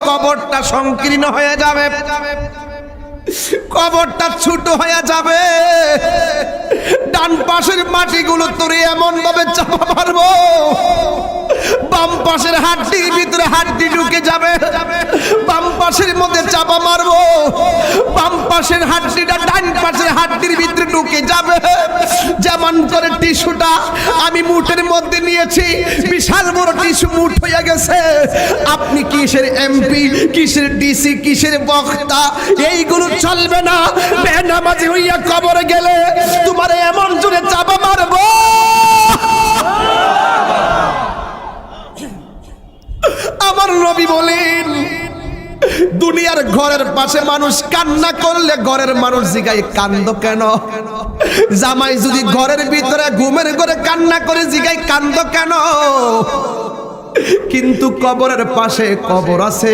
কবরটা সংকীর্ণ হয়ে যাবে, কবরটা ছোট হয়ে যাবে। ডান পাশের মাটিগুলো তোরে এমন ভাবে চাপা মারবো, বাম পাশের হাড্ডির ভিতরে হাড্ডি ঢুকে যাবে। বাম পাশের মধ্যে চাপা মারবো, বাম পাশের হাড্ডিটা ডান পাশের হাড্ডির ভিতরে ঢুকে যাবে। যেমন করে টিস্যুটা আমি মুঠের মধ্যে নিয়েছি, বিশাল বড় টিস্যু মুঠ হয়ে গেছে। আপনি কিসের এমপি, কিসের ডিসি, কিসের বক্তা, এইগুলো চলবে না। বেনামাজি হইয়া কবরে গেলে তোমার এমন জোরে চাপা মারবো, আমার নবী বলেন দুনিয়ার ঘরের পাশে মানুষ কান্না করলে ঘরের মানুষ জিগায় কান্দ কেন? জামাই যদি ঘরের ভিতরে ঘুমের ঘরে কান্না করে জিগায় কান্দ কেন? কিন্তু কবরের পাশে কবর আছে।